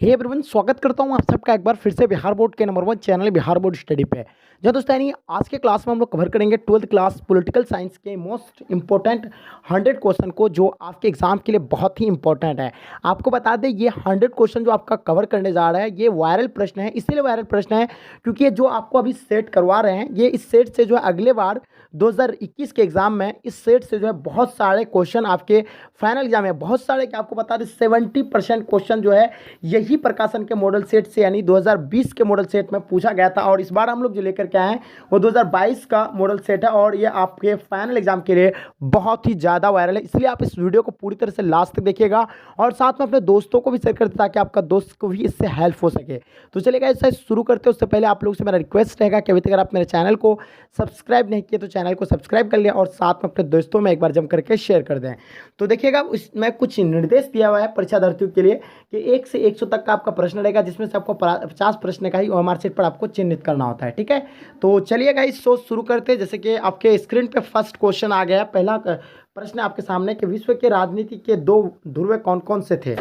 Hey everyone, स्वागत करता हूं आप सबका एक बार फिर से बिहार बोर्ड के number 1 channel Bihar board study पे। जो दोस्तों यानी आज के क्लास में हम लोग कवर करेंगे 12th क्लास पॉलिटिकल साइंस के मोस्ट इंपॉर्टेंट 100 क्वेश्चन को, जो आपके एग्जाम के लिए बहुत ही इंपॉर्टेंट है। आपको बता दें, ये 100 क्वेश्चन जो आपका कवर करने जा रहा है ये वायरल प्रश्न है। इसलिए वायरल प्रश्न है क्योंकि ये जो आपको अभी सेट करवा रहे हैं, ये इस सेट से जो है अगले बार 2021 के एग्जाम में इस सेट से जो है बहुत सारे क्वेश्चन आपके फाइनल एग्जाम में, बहुत सारे, कि आपको बता दें 70% क्वेश्चन जो है यही प्रकाशन के मॉडल सेट से यानी 2020 के मॉडल सेट में पूछा गया था। और इस बार हम लोग जो लेकर के आए हैं वो 2022 का मॉडल सेट है और ये आपके फाइनल एग्जाम के लिए बहुत ही ज़्यादा वायरल है। इसलिए आप इस वीडियो को पूरी तरह से लास्ट तक देखिएगा और साथ में अपने दोस्तों को भी शेयर करते ताकि आपका दोस्त को भी इससे हेल्प हो सके। तो चलिएगा इससे शुरू करते हैं। उससे पहले आप लोगों से मेरा रिक्वेस्ट रहेगा कि अभी तक अगर आप मेरे चैनल को सब्सक्राइब नहीं किए तो चैनल को सब्सक्राइब कर लिया और साथ में अपने दोस्तों में एक बार जम करके शेयर कर दें। तो देखिएगा, इसमें कुछ निर्देश दिया हुआ है परीक्षार्थियों के लिए कि 1 से 100 तक का आपका प्रश्न रहेगा, जिसमें से आपको 50 प्रश्न का ही ओएमआर शीट पर आपको चिन्हित करना होता है। ठीक है, तो चलिएगा इस शो शुरू करते हैं। जैसे कि आपके स्क्रीन पे फर्स्ट क्वेश्चन आ गया। पहला प्रश्न आपके सामने कि विश्व के राजनीति के 2 ध्रुव कौन कौन से थे,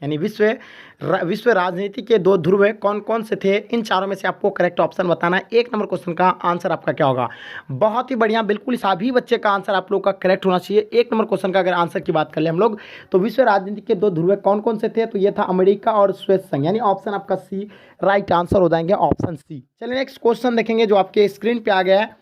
यानी विश्व राजनीति के 2 ध्रुव कौन कौन से थे। इन चारों में से आपको करेक्ट ऑप्शन बताना है। 1 नंबर क्वेश्चन का आंसर आपका क्या होगा। बहुत ही बढ़िया, बिल्कुल सभी बच्चे का आंसर आप लोग का करेक्ट होना चाहिए। 1 नंबर क्वेश्चन का अगर आंसर की बात कर ले हम लोग, तो विश्व राजनीति के 2 ध्रुव कौन कौन से थे, तो ये था अमेरिका और श्वेत संघ, यानी ऑप्शन आपका सी राइट आंसर हो जाएंगे, ऑप्शन सी। चलिए नेक्स्ट क्वेश्चन देखेंगे जो आपके स्क्रीन पे आ गया है।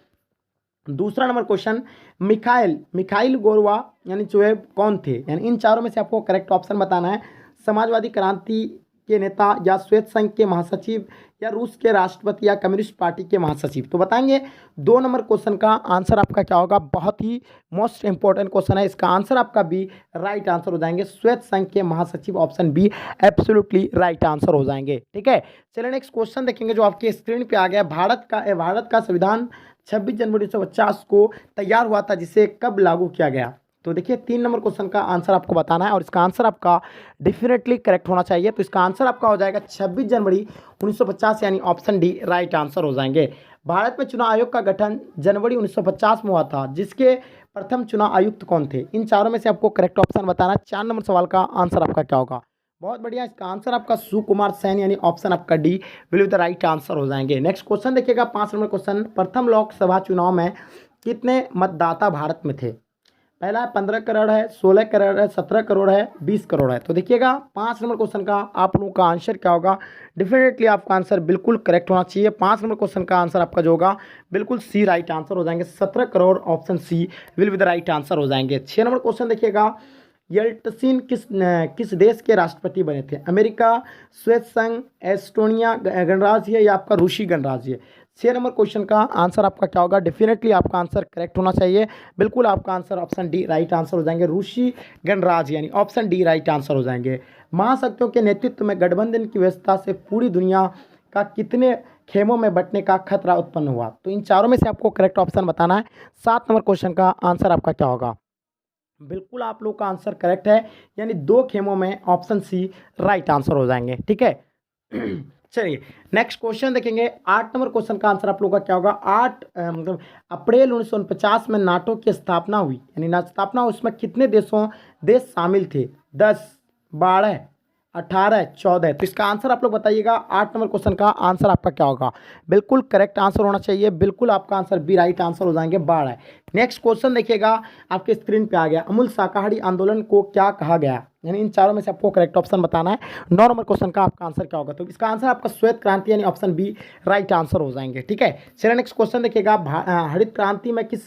दूसरा नंबर क्वेश्चन, मिखाइल गोरवा यानी जो है कौन थे, यानी इन चारों में से आपको करेक्ट ऑप्शन बताना है। समाजवादी क्रांति के नेता, या श्वेत संघ के महासचिव, या रूस के राष्ट्रपति, या कम्युनिस्ट पार्टी के महासचिव। तो बताएंगे 2 नंबर क्वेश्चन का आंसर आपका क्या होगा। बहुत ही मोस्ट इंपॉर्टेंट क्वेश्चन है, इसका आंसर आपका बी राइट आंसर हो जाएंगे। श्वेत संघ के महासचिव, option be absolutely right answer हो जाएंगे। ठीक है, चलिए नेक्स्ट क्वेश्चन देखेंगे जो आपके स्क्रीन पे आ गया। भारत का संविधान 26 जनवरी 1950 को तैयार हुआ था, जिसे कब लागू किया गया। तो देखिए 3 नंबर क्वेश्चन का आंसर आपको बताना है और इसका आंसर आपका डेफिनेटली करेक्ट होना चाहिए। तो इसका आंसर आपका हो जाएगा 26 जनवरी 1950, यानी ऑप्शन डी राइट आंसर हो जाएंगे। भारत में चुनाव आयोग का गठन जनवरी 1950 में हुआ था, जिसके प्रथम चुनाव आयुक्त कौन थे। इन चारों में से आपको करेक्ट ऑप्शन बताना है। 4 नंबर सवाल का आंसर आपका क्या होगा। बहुत बढ़िया, इसका आंसर आपका सुकुमार सेन, यानी ऑप्शन आपका D will be the right answer हो जाएंगे। नेक्स्ट क्वेश्चन देखिएगा, 5 नंबर क्वेश्चन, प्रथम लोकसभा चुनाव में कितने मतदाता भारत में थे। पहला 15 करोड़ है, 16 करोड़ है, 17 करोड़ है, 20 करोड़ है। तो देखिएगा 5 नंबर क्वेश्चन का आप लोगों का आंसर क्या होगा। डेफिनेटली आपका आंसर बिल्कुल करेक्ट होना चाहिए। 5 नंबर क्वेश्चन का आंसर आपका जो होगा बिल्कुल सी राइट आंसर हो जाएंगे। 17 crore, option C will be the right answer हो जाएंगे। 6 नंबर क्वेश्चन देखिएगा, येल्टसिन किस देश के राष्ट्रपति बने थे। अमेरिका, श्वेत संघ, एस्टोनिया गणराज्य, या आपका रूसी गणराज्य। 6 नंबर क्वेश्चन का आंसर आपका क्या होगा। डेफिनेटली आपका आंसर करेक्ट होना चाहिए। बिल्कुल आपका answer option D right answer हो जाएंगे, रूसी गणराज्य, यानी ऑप्शन डी राइट आंसर हो जाएंगे। महाशक्तियों के नेतृत्व में गठबंधन की व्यवस्था से पूरी दुनिया का कितने खेमों में बंटने का खतरा उत्पन्न हुआ। तो इन चारों में से आपको करेक्ट ऑप्शन बताना है। 7 नंबर क्वेश्चन का आंसर आपका क्या होगा। बिल्कुल आप लोग का आंसर करेक्ट है, यानी 2 खेमों में, ऑप्शन सी राइट आंसर हो जाएंगे। ठीक है, चलिए नेक्स्ट क्वेश्चन देखेंगे। 8 नंबर क्वेश्चन का आंसर आप लोगों का क्या होगा। 8 मतलब अप्रैल 1949 में नाटो की स्थापना हुई, यानी स्थापना उसमें कितने देश शामिल थे। 10, 12, 18, 14। तो इसका आंसर आप लोग बताइएगा। 8 नंबर क्वेश्चन का आंसर आपका क्या होगा। बिल्कुल करेक्ट आंसर होना चाहिए। बिल्कुल आपका आंसर बी राइट आंसर हो जाएंगे, 12। नेक्स्ट क्वेश्चन देखिएगा, आपके स्क्रीन पे आ गया। अमूल शाकाहारी आंदोलन को क्या कहा गया, यानी इन चारों में से आपको करेक्ट ऑप्शन बताना है। 9 नंबर क्वेश्चन का आपका आंसर क्या होगा। तो इसका आंसर आपका श्वेत क्रांति, यानी ऑप्शन बी राइट आंसर हो जाएंगे। ठीक है, चलिए नेक्स्ट क्वेश्चन देखिएगा। हरित क्रांति में किस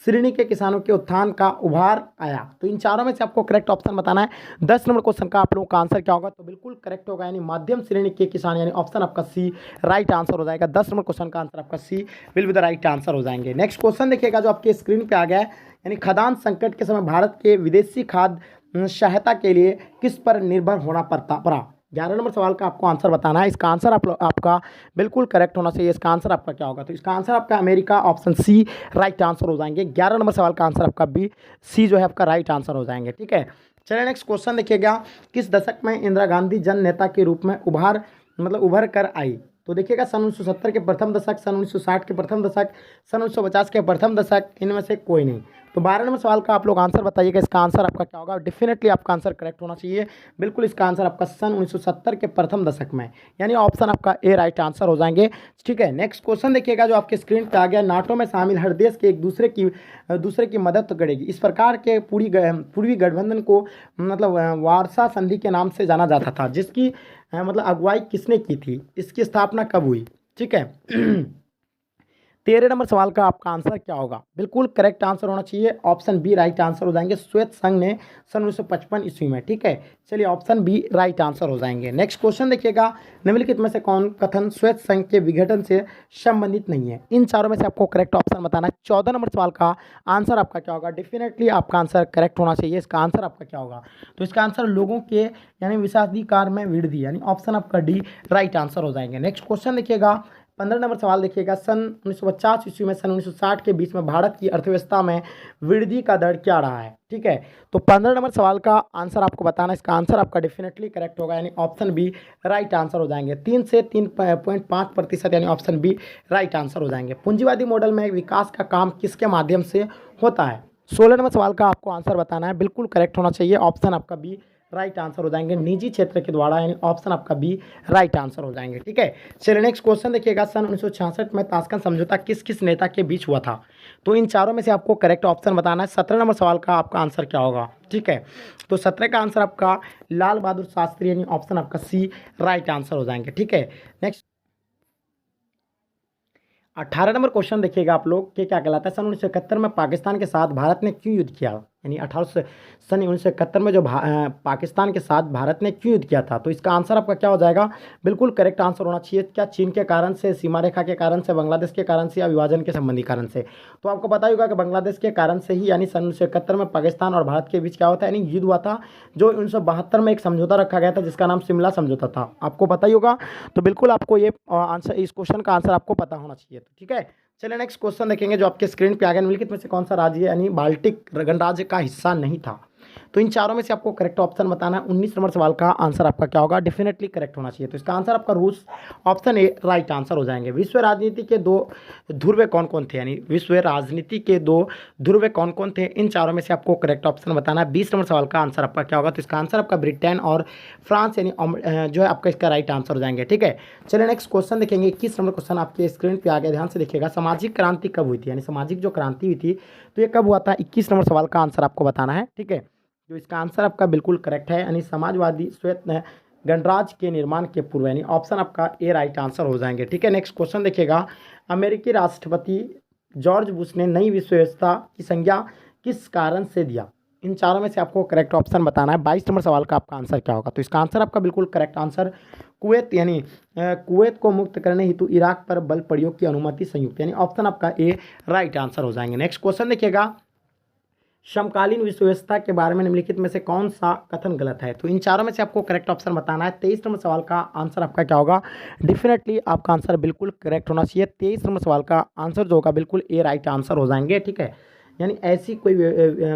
श्रेणी के किसानों के उत्थान का उभार आया। तो इन चारों में से आपको करेक्ट ऑप्शन बताना है। 10 नंबर क्वेश्चन का आप लोगों का आंसर क्या होगा। तो बिल्कुल करेक्ट होगा, यानी मध्यम श्रेणी के किसान, यानी ऑप्शन आपका सी राइट आंसर हो जाएगा। 10 नंबर क्वेश्चन का आंसर आपका C will be the right answer हो जाएंगे। नेक्स्ट क्वेश्चन देखिएगा जो आपके स्क्रीन पे आ गया है, यानी खदान संकट के समय भारत के विदेशी खाद्य सहायता के लिए किस पर निर्भर होना पड़ा। 11 नंबर सवाल का आपको आंसर बताना है। इसका आंसर आपका बिल्कुल करेक्ट होना चाहिए। इसका आंसर आपका क्या होगा। तो इसका आंसर आपका America, option C right answer हो जाएंगे। 11 नंबर सवाल का आंसर आपका बी सी जो है आपका राइट आंसर हो जाएंगे। ठीक है, चलिए नेक्स्ट क्वेश्चन देखिएगा। किस दशक में इंदिरा गांधी जन नेता के रूप में उभर कर आई। तो देखिएगा सन 1970 के प्रथम दशक, सन 1960 के प्रथम दशक, सन 1950 के प्रथम दशक, इनमें से कोई नहीं। तो 12 नंबर सवाल का आप लोग आंसर बताइएगा, इसका आंसर आपका क्या होगा। डेफिनेटली आपका आंसर करेक्ट होना चाहिए। बिल्कुल इसका आंसर आपका सन 1970 के प्रथम दशक में, यानी ऑप्शन आपका ए राइट आंसर हो जाएंगे। ठीक है, नेक्स्ट क्वेश्चन देखिएगा जो आपके स्क्रीन पे आ गया। नाटो में शामिल हर देश के एक दूसरे की मदद करेगी, इस प्रकार के पूर्वी गठबंधन को मतलब वारसा संधि के नाम से जाना जाता था, जिसकी मतलब अगुवाई किसने की थी, इसकी स्थापना कब हुई। ठीक है 13 नंबर सवाल का आपका आंसर क्या होगा। बिल्कुल करेक्ट आंसर होना चाहिए, ऑप्शन बी राइट आंसर हो जाएंगे। श्वेत संघ ने सन 1955 ईस्वी में। ठीक है, चलिए ऑप्शन बी राइट आंसर हो जाएंगे। नेक्स्ट क्वेश्चन देखिएगा, निम्नलिखित में से कौन कथन श्वेत संघ के विघटन से संबंधित नहीं है। इन चारों में से आपको करेक्ट ऑप्शन बताना है। 14 नंबर सवाल का आंसर आपका क्या होगा। डेफिनेटली आपका आंसर करेक्ट होना चाहिए। इसका आंसर आपका क्या होगा, तो इसका आंसर लोगों के यानी विशेषाधिकार में वृद्धि, यानी ऑप्शन आपका डी राइट आंसर हो जाएंगे। नेक्स्ट क्वेश्चन देखिएगा, 15 नंबर सवाल देखिएगा। सन 1950 ईस्वी में सन 1960 के बीच में भारत की अर्थव्यवस्था में वृद्धि का दर क्या रहा है। ठीक है, तो 15 नंबर सवाल का आंसर आपको बताना है। इसका आंसर आपका डेफिनेटली करेक्ट होगा, यानी ऑप्शन बी राइट आंसर हो जाएंगे। 3 से 3.5%, यानी ऑप्शन बी राइट आंसर हो जाएंगे। पूंजीवादी मॉडल में विकास का काम किसके माध्यम से होता है। 16 नंबर सवाल का आपको आंसर बताना है। बिल्कुल करेक्ट होना चाहिए, ऑप्शन आपका बी राइट आंसर हो जाएंगे। निजी क्षेत्र के द्वारा, यानी ऑप्शन आपका बी राइट आंसर हो जाएंगे। ठीक है, चलिए नेक्स्ट क्वेश्चन देखिएगा। सन 1966 में ताशकंद समझौता किस किस नेता के बीच हुआ था, तो इन चारों में से आपको करेक्ट ऑप्शन बताना है। 17 नंबर सवाल का आपका आंसर क्या होगा। ठीक है, तो 17 का आंसर आपका लाल बहादुर शास्त्री, यानी ऑप्शन आपका सी राइट आंसर हो जाएंगे। ठीक है, नेक्स्ट 18 नंबर क्वेश्चन देखिएगा आप लोग के क्या कहलाता है। सन 1971 में पाकिस्तान के साथ भारत ने क्यों युद्ध किया, यानी सन 1971 में जो पाकिस्तान के साथ भारत ने क्यों युद्ध किया था, तो इसका आंसर आपका क्या हो जाएगा। बिल्कुल करेक्ट आंसर होना चाहिए। क्या चीन के कारण से, सीमा रेखा के कारण से, बांग्लादेश के कारण से, या विभाजन के संबंधी कारण से। तो आपको पता ही होगा कि बांग्लादेश के कारण से ही, यानी सन 1971 में पाकिस्तान और भारत के बीच क्या होता है, यानी युद्ध हुआ था, जो 1972 में एक समझौता रखा गया था जिसका नाम शिमला समझौता था। आपको पता ही होगा, तो बिल्कुल आपको ये आंसर, इस क्वेश्चन का आंसर आपको पता होना चाहिए। ठीक है, चलिए नेक्स्ट क्वेश्चन देखेंगे जो आपके स्क्रीन पे आ गया। निम्नलिखित में से कौन सा राज्य यानी बाल्टिक गणराज्य का हिस्सा नहीं था, तो इन चारों में से आपको करेक्ट ऑप्शन बताना है। 19 नंबर सवाल का आंसर आपका क्या होगा। डेफिनेटली करेक्ट होना चाहिए, तो इसका आंसर आपका रूस, ऑप्शन ए राइट आंसर हो जाएंगे। विश्व राजनीति के दो ध्रुव कौन कौन थे, यानी विश्व राजनीति के दो ध्रुव कौन कौन थे, इन चारों में से आपको करेक्ट ऑप्शन बताना है। 20 नंबर सवाल का आंसर आपका क्या होगा, तो इसका आंसर आपका ब्रिटेन और फ्रांस, यानी जो है आपका इसका राइट आंसर हो जाएंगे। ठीक है, चलिए नेक्स्ट क्वेश्चन देखेंगे। 21 नंबर क्वेश्चन आपके स्क्रीन पे आ गया, ध्यान से देखिएगा। सामाजिक क्रांति कब हुई थी, यानी सामाजिक जो क्रांति हुई थी तो ये कब हुआ था। 21 नंबर सवाल का आंसर आपको बताना है। ठीक है, जो इसका आंसर आपका बिल्कुल करेक्ट है, यानी समाजवादी श्वेत गणराज्य के निर्माण के पूर्व, यानी ऑप्शन आपका ए राइट आंसर हो जाएंगे। ठीक है, नेक्स्ट क्वेश्चन देखिएगा। अमेरिकी राष्ट्रपति जॉर्ज बुश ने नई विश्व व्यवस्था की संज्ञा किस कारण से दिया, इन चारों में से आपको करेक्ट ऑप्शन बताना है। 22 नंबर सवाल का आपका आंसर क्या होगा, तो इसका आंसर आपका बिल्कुल करेक्ट आंसर कुवैत, यानी कुवैत को मुक्त करने हेतु इराक पर बल प्रयोग की अनुमति संयुक्त, यानी ऑप्शन आपका ए राइट आंसर हो जाएंगे। नेक्स्ट क्वेश्चन देखिएगा। समकालीन विश्व व्यवस्था के बारे में निम्नलिखित में से कौन सा कथन गलत है, तो इन चारों में से आपको करेक्ट ऑप्शन बताना है। 23 नंबर सवाल का आंसर आपका क्या होगा। डेफिनेटली आपका आंसर बिल्कुल करेक्ट होना चाहिए। 23 नंबर सवाल का आंसर जो होगा बिल्कुल ए राइट आंसर हो जाएंगे। ठीक है, यानी ऐसी कोई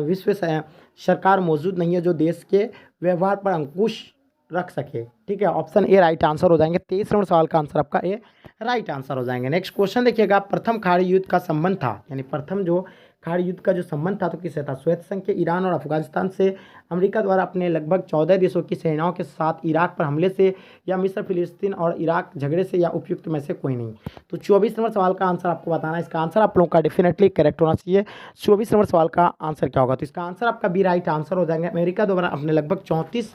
विश्व सरकार मौजूद नहीं है जो देश के व्यवहार पर अंकुश रख सके। ठीक है, ऑप्शन ए राइट आंसर हो जाएंगे। 23 नंबर सवाल का आंसर आपका ए राइट आंसर हो जाएंगे। नेक्स्ट क्वेश्चन देखिएगा। प्रथम खाड़ी युद्ध का संबंध था, यानी प्रथम जो खाड़ी युद्ध का जो संबंध था तो किससे था। श्वेत संघ के ईरान और अफगानिस्तान से, अमेरिका द्वारा अपने लगभग 14 देशों की सेनाओं के साथ इराक पर हमले से, या मिस्र फिलिस्तीन और इराक झगड़े से, या उपयुक्त में से कोई नहीं। तो 24 नंबर सवाल का आंसर आपको बताना है। इसका आंसर आप लोगों का डेफिनेटली करेक्ट होना चाहिए। 24 नंबर सवाल का आंसर क्या होगा, तो इसका आंसर आपका बी राइट आंसर हो जाएंगे। अमेरिका द्वारा अपने लगभग 34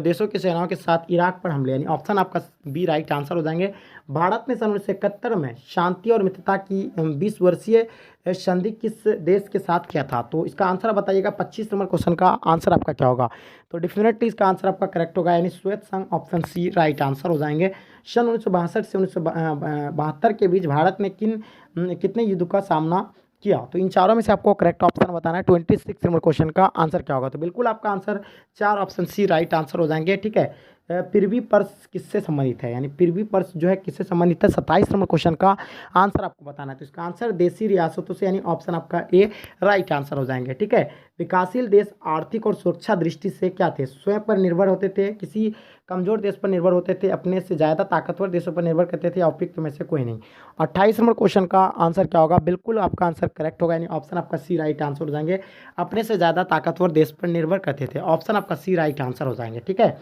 देशों की सेनाओं के साथ इराक पर हमले, यानी ऑप्शन आपका बी राइट आंसर हो जाएंगे। भारत ने सन 1971 में शांति और मित्रता की 20 वर्षीय संधि किस देश के साथ किया था, तो इसका आंसर आप बताइएगा। 25 नंबर क्वेश्चन का आंसर आपका क्या होगा, तो डेफिनेटली इसका आंसर आपका करेक्ट होगा, यानी श्वेत संघ, ऑप्शन सी राइट आंसर हो जाएंगे। सन 1962 से 1972 के बीच भारत ने कितने युद्धों का सामना किया, तो इन चारों में से आपको करेक्ट ऑप्शन बताना है। 26 नंबर क्वेश्चन का आंसर क्या होगा, तो बिल्कुल आपका answer 4 option C right answer हो जाएंगे। ठीक है, पृथ्वी पर्स किससे संबंधित है, यानी पृथ्वी पर्स जो है किससे संबंधित है। 27 नंबर क्वेश्चन का आंसर आपको बताना है। तो इसका आंसर देशी रियासतों से, यानी ऑप्शन आपका ए राइट आंसर हो जाएंगे। ठीक है, विकासशील देश आर्थिक और सुरक्षा दृष्टि से क्या थे, स्वयं पर निर्भर होते थे, किसी कमजोर देश पर निर्भर होते थे, अपने से ज़्यादा ताकतवर देशों पर निर्भर करते थे, उपयुक्त में से कोई नहीं। 28 नंबर क्वेश्चन का आंसर क्या होगा, बिल्कुल आपका आंसर करेक्ट होगा, यानी ऑप्शन आपका सी राइट आंसर हो जाएंगे। अपने से ज़्यादा ताकतवर देश पर निर्भर करते थे, ऑप्शन आपका सी राइट आंसर हो जाएंगे। ठीक है,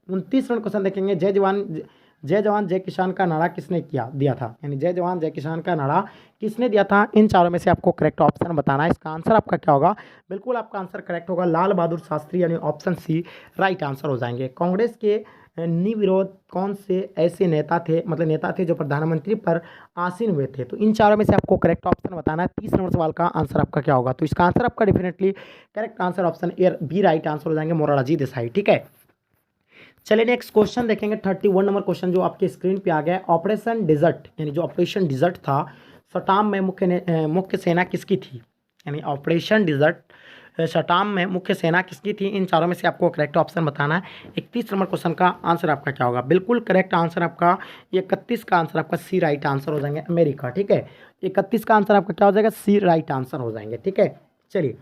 29 नंबर क्वेश्चन देखेंगे, जय जवान जय किसान का नारा किसने दिया था, यानी जय जवान जय किसान का नारा किसने दिया था। इन चारों में से आपको करेक्ट ऑप्शन बताना है। इसका आंसर आपका क्या होगा, बिल्कुल आपका आंसर करेक्ट होगा, लाल बहादुर शास्त्री, यानी ऑप्शन सी राइट आंसर हो जाएंगे। कांग्रेस के निर्विरोध कौन से ऐसे नेता थे जो प्रधानमंत्री पर आसीन हुए थे। तो इन चारों में से आपको करेक्ट ऑप्शन बताना है। 30 नंबर सवाल का आंसर आपका क्या होगा, तो इसका आंसर आपका definitely correct answer option A B right answer हो जाएंगे, मोरारजी देसाई। ठीक है, चलिए नेक्स्ट क्वेश्चन देखेंगे। 31 नंबर क्वेश्चन जो आपके स्क्रीन पे आ गया है, ऑपरेशन डिजर्ट, यानी जो ऑपरेशन डिजर्ट था सटाम में मुख्य सेना किसकी थी, यानी ऑपरेशन डिजर्ट सटाम में मुख्य सेना किसकी थी। इन चारों में से आपको करेक्ट ऑप्शन बताना है। 31 नंबर क्वेश्चन का आंसर आपका क्या होगा, बिल्कुल करेक्ट आंसर आपका 31 का आंसर आपका सी राइट आंसर हो जाएंगे, अमेरिका। ठीक है, 31 का आंसर आपका क्या हो जाएगा, सी राइट आंसर हो जाएंगे। ठीक है, चलिए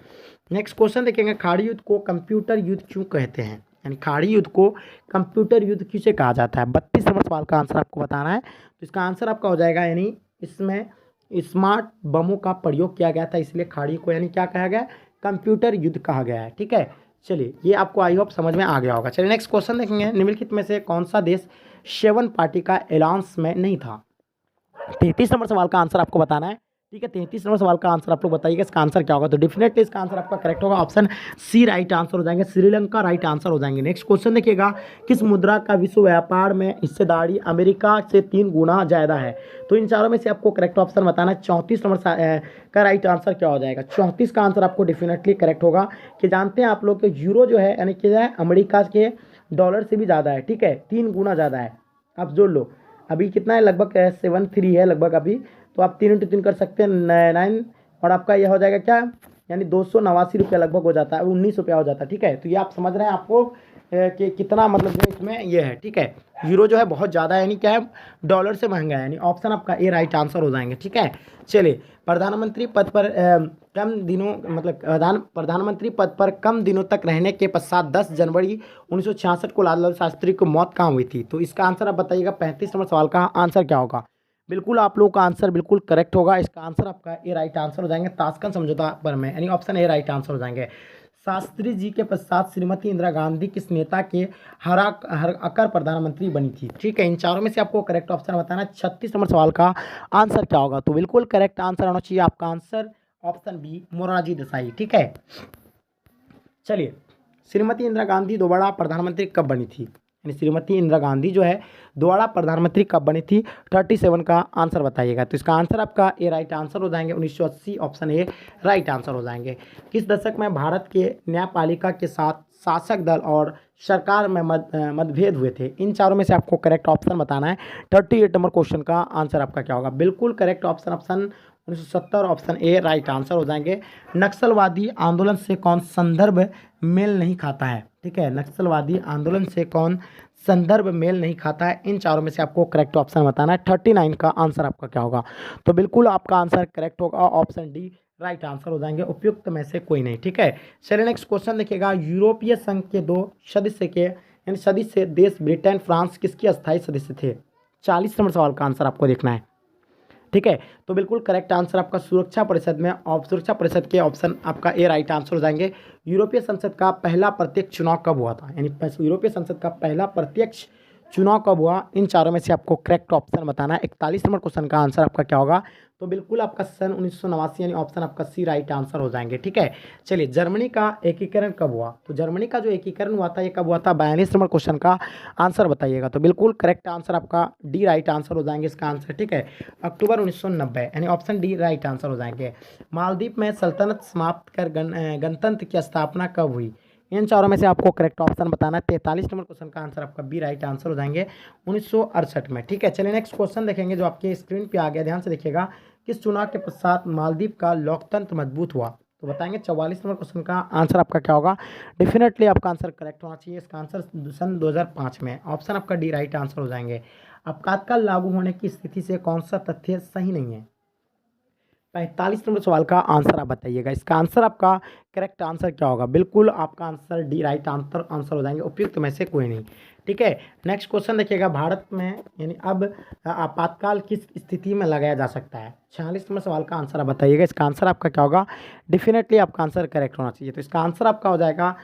नेक्स्ट क्वेश्चन देखेंगे, खाड़ी युद्ध को कंप्यूटर युद्ध क्यों कहते हैं, यानी खाड़ी युद्ध को कंप्यूटर युद्ध किसे कहा जाता है। 32 नंबर सवाल का आंसर आपको बताना है। तो इसका आंसर आपका हो जाएगा, यानी इसमें स्मार्ट बमों का प्रयोग किया गया था, इसलिए खाड़ी को यानी क्या कहा गया है, कंप्यूटर युद्ध कहा गया है। ठीक है, चलिए ये आपको आई होप समझ में आ गया होगा। चलिए नेक्स्ट क्वेश्चन देखेंगे, निम्नलिखित में से कौन सा देश 7 पार्टी का अलायंस में नहीं था। 33 नंबर सवाल का आंसर आपको बताना है। ठीक है, 33 नंबर सवाल का आंसर आप लोग बताइएगा इसका आंसर क्या होगा। तो डेफिनेटली इसका आंसर आपका करेक्ट होगा, ऑप्शन सी राइट आंसर हो जाएंगे, श्रीलंका राइट आंसर हो जाएंगे। नेक्स्ट क्वेश्चन देखिएगा, किस मुद्रा का विश्व व्यापार में हिस्सेदारी अमेरिका से 3 गुना ज़्यादा है। तो इन चारों में से आपको करेक्ट ऑप्शन बताना है। 34 नंबर का राइट आंसर क्या हो जाएगा, 34 का आंसर आपको डेफिनेटली करेक्ट होगा। कि जानते हैं आप लोग कि यूरो जो है यानी क्या है, अमेरिका के डॉलर से भी ज़्यादा है। ठीक है, 3 गुना ज़्यादा है, आप जोड़ लो। अभी कितना है, लगभग 73 है लगभग अभी, तो आप 3 × 3 कर सकते हैं 9 और आपका यह हो जाएगा क्या, यानी 289 रुपया लगभग हो जाता है, 19 रुपया हो जाता है। ठीक है, तो ये आप समझ रहे हैं आपको कि कितना मतलब जो इसमें ये है। ठीक है, यूरो जो है बहुत ज़्यादा यानी क्या है, डॉलर से महंगा है, यानी ऑप्शन आपका ए राइट आंसर हो जाएंगे। ठीक है, चलिए प्रधानमंत्री पद पर प्रधानमंत्री पद पर कम दिनों तक रहने के पश्चात 10 जनवरी 1966 को लाल बहादुर शास्त्री की मौत कहाँ हुई थी। तो इसका आंसर आप बताइएगा। 35 नंबर सवाल का आंसर क्या होगा, बिल्कुल आप लोगों का आंसर बिल्कुल करेक्ट होगा। इसका आंसर आपका ए राइट आंसर हो जाएंगे, ताशकंद समझौता पर में, यानी ऑप्शन ए राइट आंसर हो जाएंगे। शास्त्री जी के पश्चात श्रीमती इंदिरा गांधी किस नेता के हराकर प्रधानमंत्री बनी थी। ठीक है, इन चारों में से आपको करेक्ट ऑप्शन बताना है। 36 नंबर सवाल का आंसर क्या होगा, तो बिल्कुल करेक्ट आंसर होना चाहिए आपका answer option B Morarji Desai. ठीक है, चलिए श्रीमती इंदिरा गांधी दोबारा प्रधानमंत्री कब बनी थी, यानी श्रीमती इंदिरा गांधी जो है दोबारा प्रधानमंत्री कब बनी थी। 37 का आंसर बताइएगा। तो इसका आंसर आपका ए राइट आंसर हो जाएंगे, 1980 ऑप्शन ए राइट आंसर हो जाएंगे। किस दशक में भारत के न्यायपालिका के साथ शासक दल और सरकार में मतभेद हुए थे। इन चारों में से आपको करेक्ट ऑप्शन बताना है। 38 नंबर क्वेश्चन का आंसर आपका क्या होगा, बिल्कुल correct option 1970 option A right answer हो जाएंगे। नक्सलवादी आंदोलन से कौन संदर्भ मेल नहीं खाता है। ठीक है, नक्सलवादी आंदोलन से कौन संदर्भ मेल नहीं खाता है। इन चारों में से आपको करेक्ट ऑप्शन बताना है। 39 का आंसर आपका क्या होगा, तो बिल्कुल आपका आंसर करेक्ट होगा, ऑप्शन डी राइट आंसर हो जाएंगे, उपयुक्त में से कोई नहीं। ठीक है, चलिए नेक्स्ट क्वेश्चन देखिएगा, यूरोपीय संघ के 2 सदस्य देश ब्रिटेन फ्रांस किसके अस्थायी सदस्य थे। 40 नंबर सवाल का आंसर आपको देखना है। ठीक है, तो बिल्कुल करेक्ट आंसर आपका सुरक्षा परिषद के ऑप्शन आपका ए राइट आंसर हो जाएंगे। यूरोपीय संसद का पहला प्रत्यक्ष चुनाव कब हुआ था, यानी यूरोपीय संसद का पहला प्रत्यक्ष चुनाव कब हुआ। इन चारों में से आपको करेक्ट ऑप्शन बताना है। 41 नंबर क्वेश्चन का आंसर आपका क्या होगा, तो बिल्कुल आपका सन 1989 यानी ऑप्शन आपका सी राइट आंसर हो जाएंगे। ठीक है, चलिए जर्मनी का एकीकरण कब हुआ, तो जर्मनी का जो एकीकरण हुआ था ये कब हुआ था। 42 नंबर क्वेश्चन का आंसर बताइएगा। तो बिल्कुल करेक्ट आंसर आपका डी राइट आंसर हो जाएंगे इसका आंसर। ठीक है, अक्टूबर 1990 यानी ऑप्शन डी राइट आंसर हो जाएंगे। मालदीव में सल्तनत समाप्त कर गणतंत्र की स्थापना कब हुई। इन चारों में से आपको करेक्ट ऑप्शन बताना है। 43 नंबर क्वेश्चन का आंसर आपका बी राइट आंसर हो जाएंगे 1968 में। ठीक है, चलिए नेक्स्ट क्वेश्चन देखेंगे जो आपके स्क्रीन पे आ गया, ध्यान से देखिएगा। किस चुनाव के पश्चात मालदीव का लोकतंत्र मजबूत हुआ। तो बताएंगे 44 नंबर क्वेश्चन का आंसर आपका क्या होगा। डेफिनेटली आपका आंसर करेक्ट होना चाहिए। इसका आंसर सन 2005 में, ऑप्शन आपका डी राइट आंसर हो जाएंगे। आपातकाल लागू होने की स्थिति से कौन सा तथ्य सही नहीं है। 45 नंबर सवाल का आंसर आप बताइएगा। इसका आंसर आपका करेक्ट आंसर क्या होगा। बिल्कुल आपका आंसर डी राइट आंसर हो जाएंगे, उपयुक्त में से कोई नहीं। ठीक है, नेक्स्ट क्वेश्चन देखिएगा। भारत में यानी अब आपातकाल किस स्थिति में लगाया जा सकता है। 46 नंबर सवाल का आंसर आप बताइएगा। इसका आंसर आपका क्या होगा। डेफिनेटली आपका आंसर करेक्ट होना चाहिए। तो इसका आंसर आपका हो जाएगा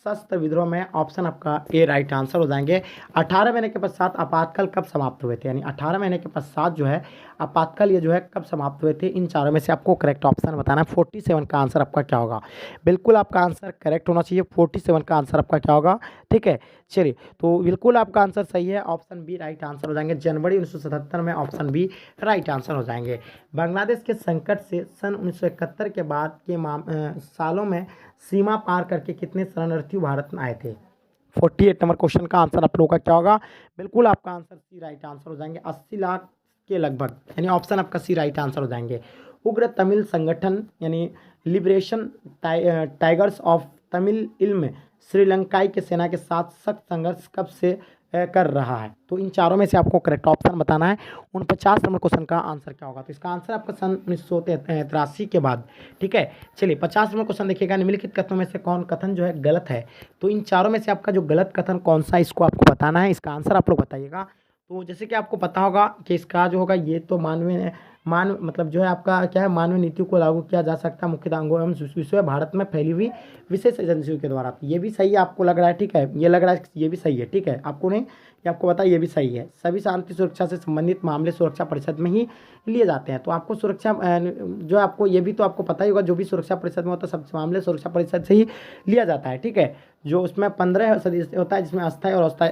सशस्त्र विद्रोह में, ऑप्शन आपका ए राइट आंसर हो जाएंगे। 18 महीने के पश्चात आपातकाल कब समाप्त हुए थे, यानी 18 महीने के पश्चात जो है आपातकाल ये जो है कब समाप्त हुए थे। इन चारों में से आपको करेक्ट ऑप्शन बताना है। 47 का आंसर आपका क्या होगा। बिल्कुल आपका आंसर करेक्ट होना चाहिए। 47 का आंसर आपका क्या होगा। ठीक है, चलिए तो बिल्कुल आपका आंसर सही है। ऑप्शन बी राइट आंसर हो जाएंगे। जनवरी 1977 में, ऑप्शन बी राइट आंसर हो जाएंगे। बांग्लादेश के संकट से सन 1971 के बाद के सालों में सीमा पार करके कितने शरणार्थी भारत में आए थे। 48 नंबर क्वेश्चन का आंसर आप लोगों का क्या होगा। बिल्कुल आपका आंसर सी राइट आंसर हो जाएंगे। 80 लाख के लगभग, यानी ऑप्शन आपका सी राइट आंसर हो जाएंगे। उग्र तमिल संगठन यानी लिबरेशन टाइगर्स ऑफ तमिल इल्म श्रीलंकाई के सेना के साथ सख्त संघर्ष कब से कर रहा है। तो इन चारों में से आपको करेक्ट ऑप्शन बताना है। 49 नंबर क्वेश्चन का आंसर क्या होगा। तो इसका आंसर आपका सन 1983 के बाद। ठीक है, चलिए 50 नंबर क्वेश्चन देखिएगा। निम्नलिखित कथनों में से कौन कथन जो है गलत है। तो इन चारों में से आपका जो गलत कथन कौन सा, इसको आपको बताना है। इसका आंसर आप लोग बताइएगा। तो जैसे कि आपको पता होगा कि इसका जो होगा ये तो मतलब जो है आपका क्या है, मानवीय नीतियों को लागू किया जा सकता है मुख्य अंगों एवं विश्व भारत में फैली हुई विशेष एजेंसियों के द्वारा। ये भी सही है, आपको लग रहा है। ठीक है, ये लग रहा है ये भी सही है। ठीक है, आपको नहीं, ये आपको पता है ये भी सही है। सभी शांति सुरक्षा से संबंधित मामले सुरक्षा परिषद में ही लिए जाते हैं। तो आपको सुरक्षा जो आपको ये भी तो आपको पता ही होगा, जो भी सुरक्षा परिषद में होता है सब मामले सुरक्षा परिषद से ही लिया जाता है। ठीक है, जो उसमें 15 सदस्य होता है, जिसमें अस्थायी और अस्थायी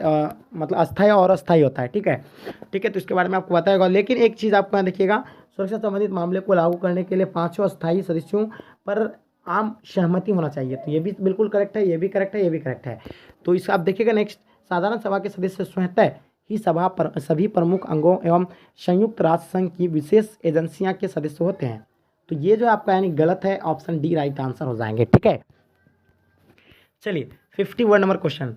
मतलब अस्थायी और अस्थायी होता है। ठीक है, ठीक है, तो इसके बारे में आपको पता होगा। लेकिन एक चीज़ आपको यहाँ देखिएगा, सुरक्षा संबंधित मामले को लागू करने के लिए 5 अस्थायी सदस्यों पर आम सहमति होना चाहिए। तो ये भी बिल्कुल करेक्ट है, ये भी करेक्ट है, ये भी करेक्ट है। तो इस आप देखिएगा नेक्स्ट, साधारण सभा के सदस्य स्वतः ही सभा पर सभी प्रमुख अंगों एवं संयुक्त राष्ट्र संघ की विशेष एजेंसियां के सदस्य होते हैं। तो ये जो आपका यानी गलत है, ऑप्शन डी राइट आंसर हो जाएंगे। ठीक है, चलिए 51 नंबर क्वेश्चन।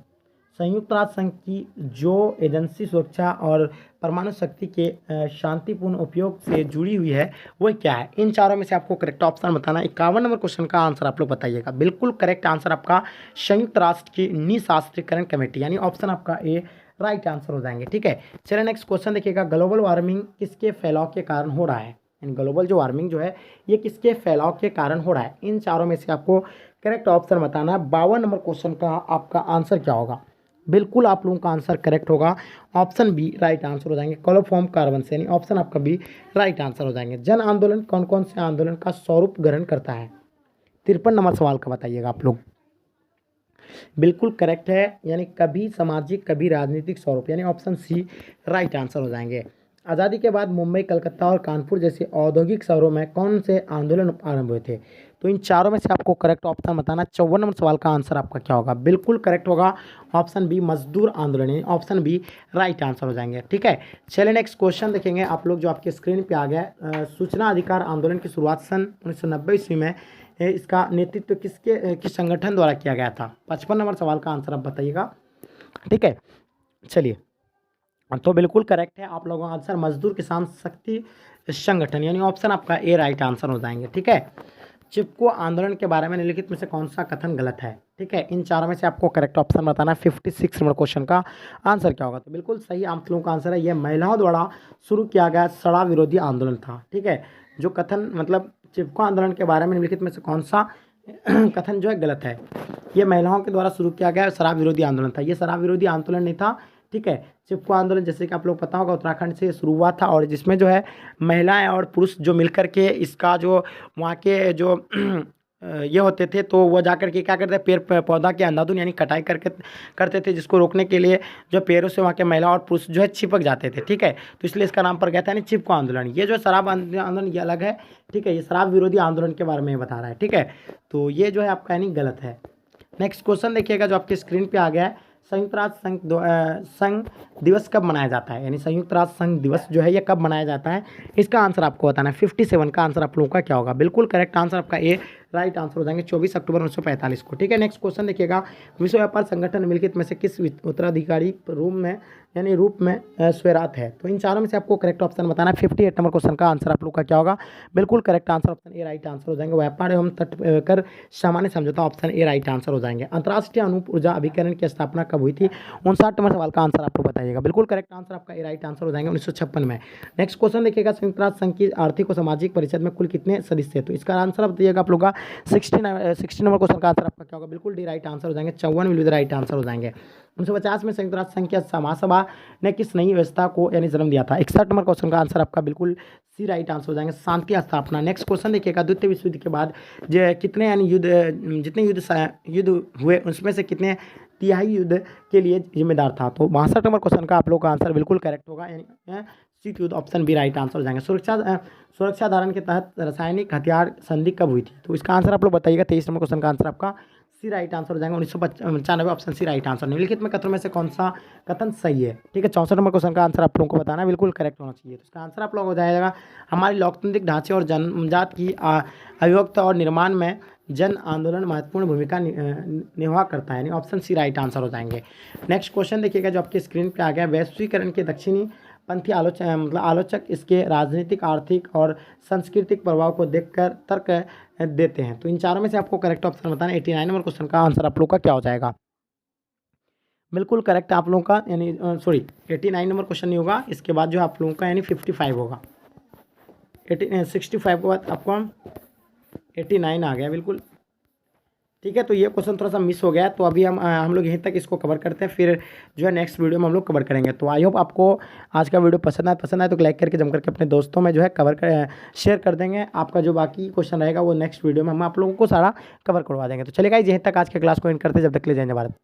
संयुक्त राष्ट्र संघ की जो एजेंसी सुरक्षा और परमाणु शक्ति के शांतिपूर्ण उपयोग से जुड़ी हुई है वो क्या है। इन चारों में से आपको करेक्ट ऑप्शन बताना है। 51 नंबर क्वेश्चन का आंसर आप लोग बताइएगा। बिल्कुल करेक्ट आंसर आपका संयुक्त राष्ट्र की निशास्त्रीकरण कमेटी, यानी ऑप्शन आपका ए राइट आंसर हो जाएंगे। ठीक है, चलिए नेक्स्ट क्वेश्चन देखिएगा। ग्लोबल वार्मिंग किसके फैलाव के कारण हो रहा है, यानी ग्लोबल जो वार्मिंग जो है ये किसके फैलाव के कारण हो रहा है। इन चारों में से आपको करेक्ट ऑप्शन बताना है। 52 नंबर क्वेश्चन का आपका आंसर क्या होगा। बिल्कुल आप लोगों का आंसर करेक्ट होगा। ऑप्शन बी राइट आंसर हो जाएंगे। क्लोरोफॉर्म कार्बन से, यानी ऑप्शन आपका बी राइट आंसर हो जाएंगे। जन आंदोलन कौन कौन से आंदोलन का स्वरूप ग्रहण करता है। 53 नंबर सवाल का बताइएगा आप लोग। बिल्कुल करेक्ट है, यानी कभी सामाजिक कभी राजनीतिक स्वरूप, यानी ऑप्शन सी राइट आंसर हो जाएंगे। आज़ादी के बाद मुंबई, कलकत्ता और कानपुर जैसे औद्योगिक शहरों में कौन से आंदोलन आरंभ हुए थे। तो इन चारों में से आपको करेक्ट ऑप्शन बताना। 54 नंबर सवाल का आंसर आपका क्या होगा। बिल्कुल करेक्ट होगा, ऑप्शन बी मजदूर आंदोलन, यानी ऑप्शन बी राइट आंसर हो जाएंगे। ठीक है, चलिए नेक्स्ट क्वेश्चन देखेंगे आप लोग जो आपके स्क्रीन पे आ गया। सूचना अधिकार आंदोलन की शुरुआत सन 1990 ईस्वी में इसका नेतृत्व किस संगठन द्वारा किया गया था। 55 नंबर सवाल का आंसर आप बताइएगा। ठीक है, चलिए तो बिल्कुल करेक्ट है आप लोगों का आंसर मजदूर किसान शक्ति संगठन, यानी ऑप्शन आपका ए राइट आंसर हो जाएंगे। ठीक है, चिपको आंदोलन के बारे में निम्नलिखित में से कौन सा कथन गलत है। ठीक है, इन चारों में से आपको करेक्ट ऑप्शन बताना है। 56 नंबर क्वेश्चन का आंसर क्या होगा। तो बिल्कुल सही आप लोगों का आंसर है, यह महिलाओं द्वारा शुरू किया गया सड़ा विरोधी आंदोलन था। ठीक है, जो कथन मतलब चिपको आंदोलन के बारे में निम्नलिखित में से कौन सा कथन जो है गलत है। ये महिलाओं के द्वारा शुरू किया गया शराब विरोधी आंदोलन था, ये शराब विरोधी आंदोलन नहीं था। ठीक है, चिपको आंदोलन जैसे कि आप लोग पता होगा उत्तराखंड से शुरू हुआ था, और जिसमें जो है महिलाएं और पुरुष जो मिलकर के इसका जो वहाँ के जो ये होते थे, तो वो जाकर के क्या करते पेड़ पौधा के अंधाधुंध यानी कटाई करते थे, जिसको रोकने के लिए जो पेड़ों से वहाँ के महिला और पुरुष जो है चिपक जाते थे। ठीक है, तो इसलिए इसका नाम पड़ गया था यानी चिपको आंदोलन। ये जो शराब आंदोलन ये अलग है। ठीक है, ये शराब विरोधी आंदोलन के बारे में बता रहा है। ठीक है, तो ये जो है आपका यानी गलत है। नेक्स्ट क्वेश्चन देखिएगा जो आपके स्क्रीन पे आ गया है। संयुक्त राष्ट्र संघ दिवस कब मनाया जाता है, यानी संयुक्त राष्ट्र संघ दिवस जो है ये कब मनाया जाता है, इसका आंसर आपको बताना है। 57 का आंसर आप लोगों का क्या होगा। बिल्कुल करेक्ट आंसर आपका ए राइट आंसर हो जाएंगे 24 अक्टूबर 1945 को। ठीक है, नेक्स्ट क्वेश्चन देखिएगा, विश्व व्यापार संगठन निम्नलिखित में से किस उत्तराधिकारी रूप में स्वैरात है? तो इन चारों में से आपको करेक्ट ऑप्शन बताना है। 58 नंबर क्वेश्चन का आंसर आप लोग का क्या होगा? बिल्कुल करेक्ट आंसर ऑप्शन ए राइट आंसर हो जाएंगे। व्यापार एवं तट कर सामान्य समझौता ऑप्शन ए राइट आंसर हो जाएंगे। अंतर्राष्ट्रीय अणु ऊर्जा अभिकरण की स्थापना कब हुई थी? 59 नंबर सवाल का आंसर आप लोग बताइएगा। बिल्कुल करेक्ट आंसर आपका ए राइट आंसर हो जाएंगे 1956 में। नेक्स्ट क्वेश्चन देखिएगा, संयुक्त राष्ट्र संघ की आर्थिक और सामाजिक परिषद में कुल कितने सदस्य हैं? तो इसका आंसर आप बताइएगा आप लोग का 60 नंबर क्वेश्चन का आंसर आपका क्या होगा? बिल्कुल डी राइट आंसर हो जाएंगे। 54 will be the right answer हो जाएंगे। 1950 में संयुक्त राष्ट्र संघ की महासभा ने किस नई व्यवस्था को यानी जन्म दिया था? 61 नंबर क्वेश्चन का आंसर आपका बिल्कुल सी राइट आंसर हो जाएंगे, शांति स्थापना। नेक्स्ट क्वेश्चन देखिएगा, द्वितीय विश्व युद्ध के बाद कितने यानी जितने युद्ध हुए उसमें से कितने तिहाई युद्ध के लिए जिम्मेदार था? तो 62 नंबर क्वेश्चन का आप लोग का आंसर बिल्कुल करेक्ट होगा, यानी शीत युद्ध ऑप्शन बी राइट आंसर हो जाएंगे। सुरक्षा धारण के तहत रासायनिक हथियार संधि कब हुई थी? तो इसका आंसर आप लोग बताइएगा। 23 नंबर क्वेश्चन का आंसर आपका सी राइट आंसर हो जाएगा 1995 ऑप्शन सी राइट आंसर। निम्नलिखित में कथनों में से कौन सा कथन सही है? ठीक है, 64 नंबर क्वेश्चन का आंसर आप लोगों को बताना है, बिल्कुल करेक्ट होना चाहिए। तो इसका आंसर आप लोग हो जाएगा, हमारे लोकतांत्रिक ढांचे और जन्मजात की अभिव्यक्ति और निर्माण में जन आंदोलन महत्वपूर्ण भूमिका निर्वाह करता है, यानी ऑप्शन सी राइट आंसर हो जाएंगे। नेक्स्ट क्वेश्चन देखिएगा जो आपके स्क्रीन पे आ गया, वैश्वीकरण के दक्षिणी पंथी आलोचक इसके राजनीतिक, आर्थिक और सांस्कृतिक प्रभाव को देखकर तर्क देते हैं। तो इन चारों में से आपको करेक्ट ऑप्शन बताना है। 89 नंबर क्वेश्चन का आंसर आप लोग का क्या हो जाएगा? बिल्कुल करेक्ट आप लोगों का, यानी 89 नंबर क्वेश्चन नहीं होगा, इसके बाद जो आप लोगों का यानी 55 होगा। 65 के बाद आपको 89 आ गया, बिल्कुल ठीक है। तो ये क्वेश्चन थोड़ा सा मिस हो गया, तो अभी हम लोग यहीं तक इसको कवर करते हैं, फिर जो है नेक्स्ट वीडियो में हम लोग कवर करेंगे। तो आई होप आपको आज का वीडियो पसंद आए तो लाइक करके जम करके अपने दोस्तों में जो है शेयर कर देंगे। आपका जो बाकी क्वेश्चन रहेगा वो नेक्स्ट वीडियो में हम आप लोगों को सारा कवर करवा देंगे। तो चलिए गाइस, यहीं तक आज के क्लास को एंड करते हैं, जब तक ले जाएंगे भारत।